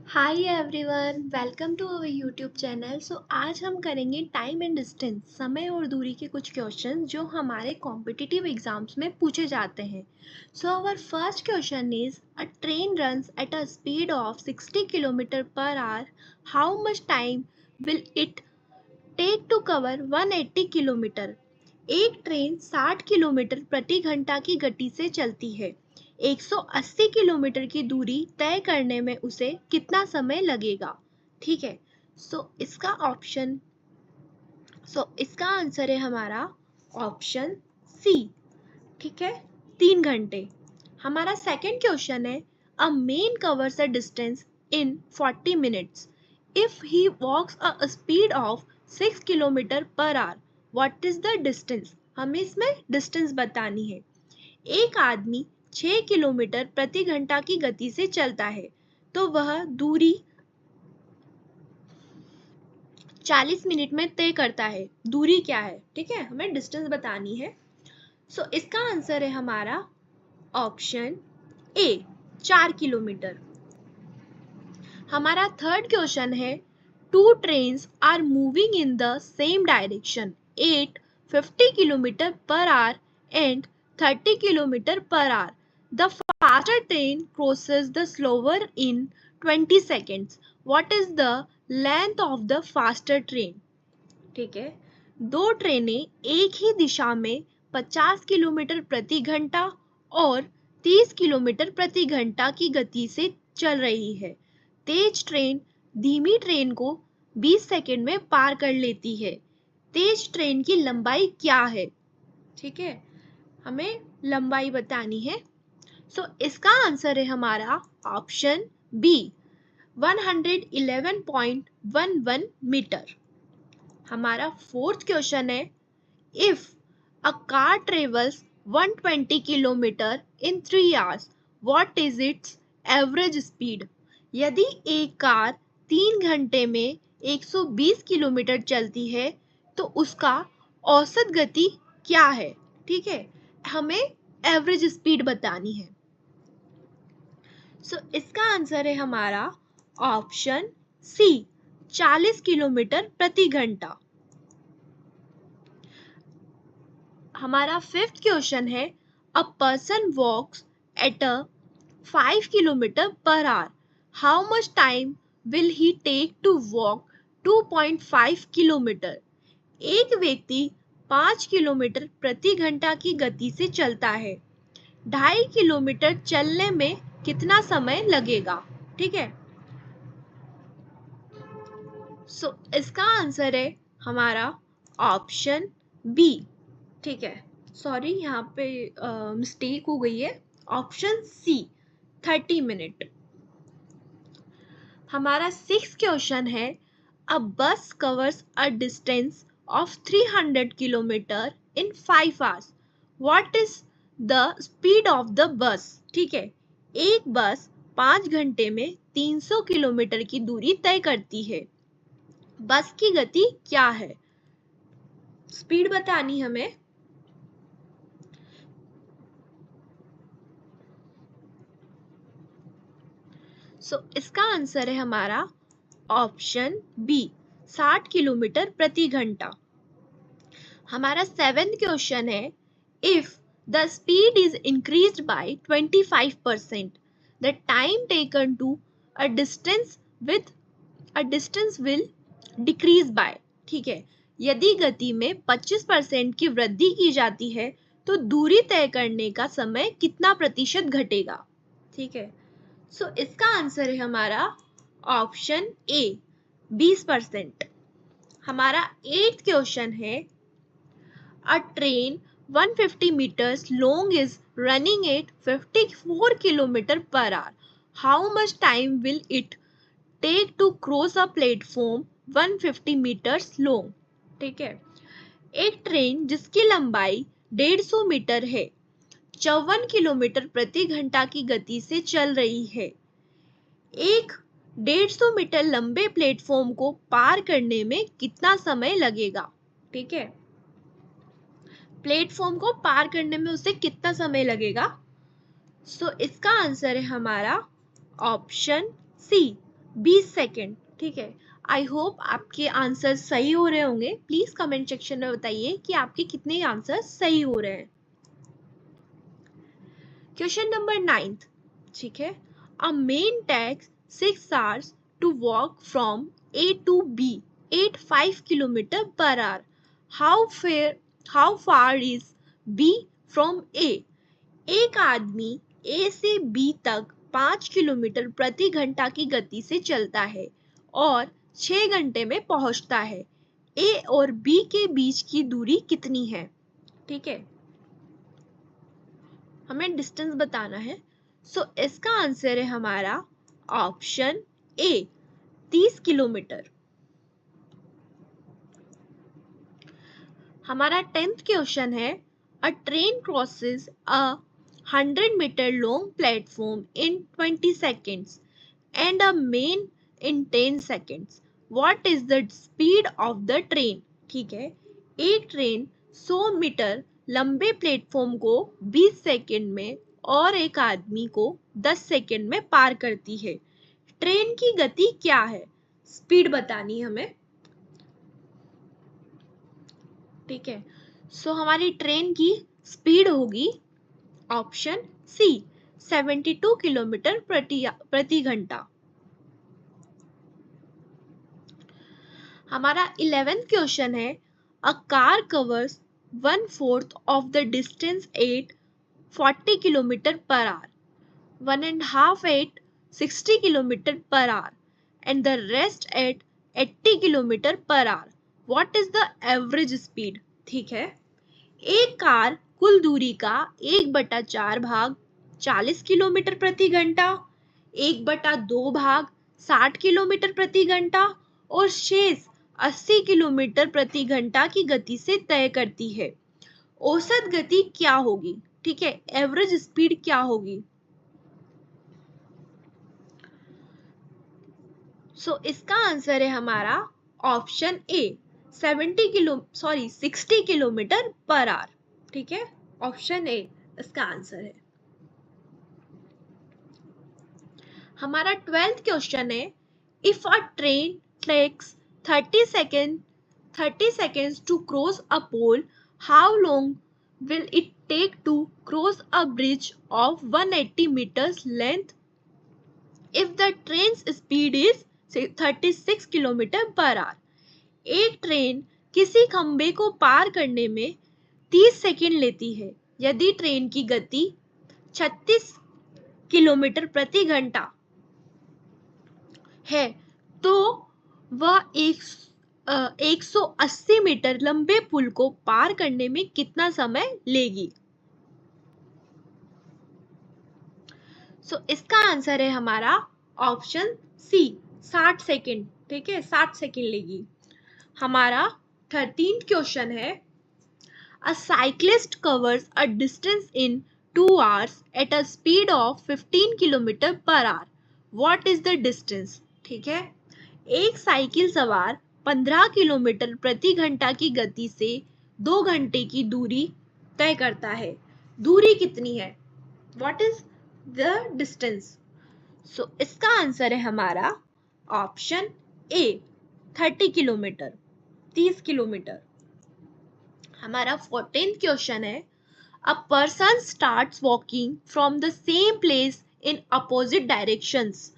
Hi everyone, welcome to our YouTube channel. आज हम करेंगे टाइम एंड डिस्टेंस, समय और दूरी के कुछ क्वेश्चन जो हमारे कॉम्पिटिटिव एग्जाम्स में पूछे जाते हैं। Our first question is a train runs at a speed of 60 kilometre per hour. How much time will it take to cover 180 kilometre. एक ट्रेन 60 किलोमीटर प्रति घंटा की गति से चलती है। 180 किलोमीटर की दूरी तय करने में उसे कितना समय लगेगा? ठीक है। इसका आंसर है हमारा ऑप्शन सी। ठीक है, 3 घंटे। हमारा सेकंड क्वेश्चन है a man covers a distance in 40 minutes if he walks a speed of 6 kilometre per hour. What is the distance? हमें इसमें डिस्टेंस बतानी है। एक आदमी 6 किलोमीटर प्रति घंटा की गति से चलता है तो वह दूरी 40 मिनट में तय करता है। दूरी क्या है? ठीक है, हमें डिस्टेंस बतानी है। इसका आंसर है हमारा ऑप्शन ए, 4 किलोमीटर। हमारा थर्ड क्वेश्चन है two trains are moving in the same direction at 50 kilometre per hour and 30 kilometre per hour. The faster train crosses the slower in 20 seconds. What is the length of the faster train? ठीक है, दो ट्रेनें एक ही दिशा में 50 kilometre प्रति घंटा और 30 kilometre प्रति घंटा की गति से चल रही है। तेज ट्रेन धीमी ट्रेन को 20 सेकंड में पार कर लेती है। तेज ट्रेन की लंबाई क्या है? ठीक है, हमें लंबाई बतानी है। इसका आंसर है हमारा ऑप्शन बी, 111.11 मीटर। हमारा फोर्थ क्वेश्चन है if a car travels 120 kilometre in 3 hours, what is it's average speed? यदि एक कार 3 घंटे में 120 किलोमीटर चलती है तो उसका औसत गति क्या है? ठीक है, हमें एवरेज स्पीड बतानी है। इसका आंसर है हमारा ऑप्शन सी, 40 किलोमीटर प्रति घंटा। हमारा फिफ्थ क्वेश्चन है a person walks at a 5 kilometre per hour. How much time will he take to walk 2.5 kilometre. एक व्यक्ति 5 किलोमीटर प्रति घंटा की गति से चलता है। 2.5 किलोमीटर चलने में कितना समय लगेगा? ठीक है, इसका आंसर है हमारा ऑप्शन बी। ठीक है, सॉरी यहाँ पे मिस्टेक हो गई है। Option C, 30 minute. हमारा सिक्स क्वेश्चन है a bus covers a distance of 300 kilometre in 5 hours. What is the speed of the bus? ठीक है, एक बस 5 घंटे में 300 किलोमीटर की दूरी तय करती है। बस की गति क्या है? स्पीड बतानी हमें। इसका आंसर है हमारा ऑप्शन बी, 60 किलोमीटर प्रति घंटा। हमारा सेवेंथ क्वेश्चन है if the speed is increased by 25%, the time taken to a distance will decrease by. ठीक है, यदि गति में 25% की वृद्धि की जाती है तो दूरी तय करने का समय कितना प्रतिशत घटेगा? ठीक है, इसका आंसर है हमारा ऑप्शन ए, 20%। हमारा एट्थ क्वेश्चन है अ train 150 meters long is running at 54 kilometer per hour. How much time will it take to cross a platform 150 meters long? ठीक है, एक ट्रेन जिसकी लंबाई 150 मीटर है 54 किलोमीटर प्रति घंटा की गति से चल रही है। एक 150 मीटर लंबे प्लेटफॉर्म को पार करने में कितना समय लगेगा? ठीक है, प्लेटफॉर्म को पार करने में उसे कितना समय लगेगा? इसका आंसर है हमारा ऑप्शन सी, 20 सेकेंड। ठीक है, आई होप आपके आंसर सही हो रहे होंगे। प्लीज कमेंट सेक्शन में बताइए कि आपके कितने आंसर सही हो रहे हैं। क्वेश्चन नंबर 9, ठीक है, a man takes 6 hours to walk from A to B at 5 kilometre per hour. How far is B from A? एक आदमी ए से बी तक 5 किलोमीटर प्रति घंटा की गति से चलता है और 6 घंटे में पहुंचता है। ए और बी के बीच की दूरी कितनी है? ठीक है, हमें डिस्टेंस बताना है। सो इसका आंसर है हमारा ऑप्शन ए, 30 किलोमीटर। हमारा 10th क्वेश्चन है, अ train crosses a 100-meter long platform in 20 seconds and a main in 10 seconds. What is the speed of the train? ठीक है, एक ट्रेन 100 मीटर लंबे प्लेटफॉर्म को 20 सेकंड में और एक आदमी को 10 सेकंड में पार करती है। ट्रेन की गति क्या है? स्पीड बतानी हमें। ठीक है, सो हमारी ट्रेन की स्पीड होगी ऑप्शन सी, 72 किलोमीटर प्रति घंटा। हमारा 11th क्वेश्चन है, a car covers 1/4 of the distance at 40 kilometre per hour, 1.5 at 60 kilometre per hour and the rest at 80 kilometre per hour. What is the average speed? ठीक है, एक car कुल दूरी का 1/4 भाग 40 किलोमीटर प्रति घंटा, 1/2 भाग 60 किलोमीटर प्रति घंटा और शेष 80 किलोमीटर प्रति घंटा की गति से तय करती है। औसत गति क्या होगी? ठीक है, एवरेज स्पीड क्या होगी? सो इसका आंसर है हमारा option A, 60 kilometre per our. ठीक है, ऑप्शन ए इसका आंसर है। हमारा 12th क्वेश्चन है, if a train takes 30 seconds to cross a pole, how long will it take to cross a bridge of 180 meters length if the train's speed is 36 kilometre per our? एक train किसी खंबे को पार करने में 30 second लेती है यदि train की गति 36 किलोमीटर प्रति घंटा है, तो वह 180 मीटर लंबे पुल को पार करने में कितना समय लेगी? सो इसका आंसर है हमारा ऑप्शन सी, 60 सेकंड। ठीक है, 60 सेकंड लेगी। हमारा 13th क्वेश्चन है, अ cyclist covers a distance in 2 hours at a speed of 15 kilometre per hour. What is the distance? ठीक है, एक साइकिल सवार 15 किलोमीटर प्रति घंटा की गति से 2 घंटे की दूरी तय करता है। दूरी कितनी है? What is the distance? So इसका आंसर है हमारा ऑप्शन ए, 30 किलोमीटर, 30 किलोमीटर। हमारा 14th क्वेश्चन है, a person starts walking from the same place in opposite directions.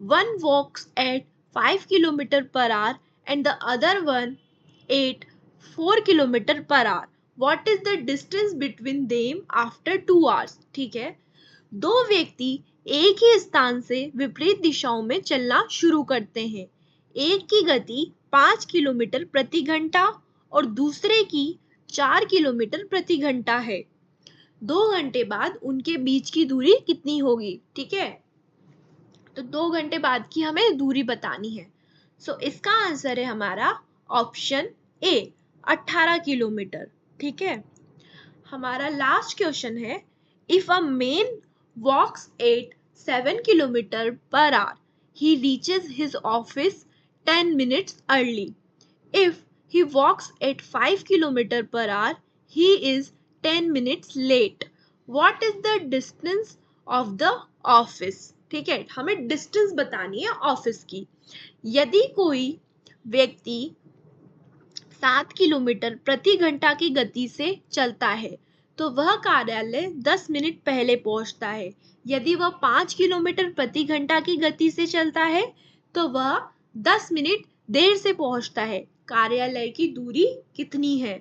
One walks at 5 kilometer per hour and the other one at 4 kilometer per hour. What is the distance between them after 2 hours? ठीक है, दो व्यक्ति एक ही स्थान से विपरीत दिशाओं में चलना शुरू करते हैं। एक की गति 5 किलोमीटर प्रति घंटा और दूसरे की 4 किलोमीटर प्रति घंटा है। 2 घंटे बाद उनके बीच की दूरी कितनी होगी? ठीक है, तो 2 घंटे बाद की हमें दूरी बतानी है। सो इसका आंसर है हमारा ऑप्शन ए, 18 किलोमीटर। ठीक है, हमारा लास्ट क्वेश्चन है, if a man walks at 7 kilometre per hour, he reaches his office 10 minutes early. If he walks at 5 kilometer per hour, he is 10 minutes late. What is the distance of the office? ठीक है, हमें distance बतानी है office की। यदि कोई व्यक्ति 7 kilometre प्रति घंटा की गति से चलता है तो वह कार्यालय 10 मिनट पहले पहुंचता है। यदि वह 5 किलोमीटर प्रति घंटा की गति से चलता है तो वह 10 मिनट देर से पहुंचता है। कार्यालय की दूरी कितनी है?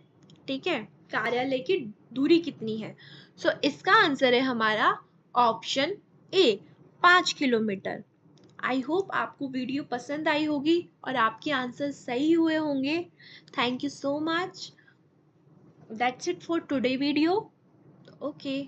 ठीक है, कार्यालय की दूरी कितनी है? सो इसका आंसर है हमारा option A, 5 kilometre. I hope आपको वीडियो पसंद आई होगी और आपके आंसर सही हुए होंगे। Thank you so much. That's it for today video. Okay.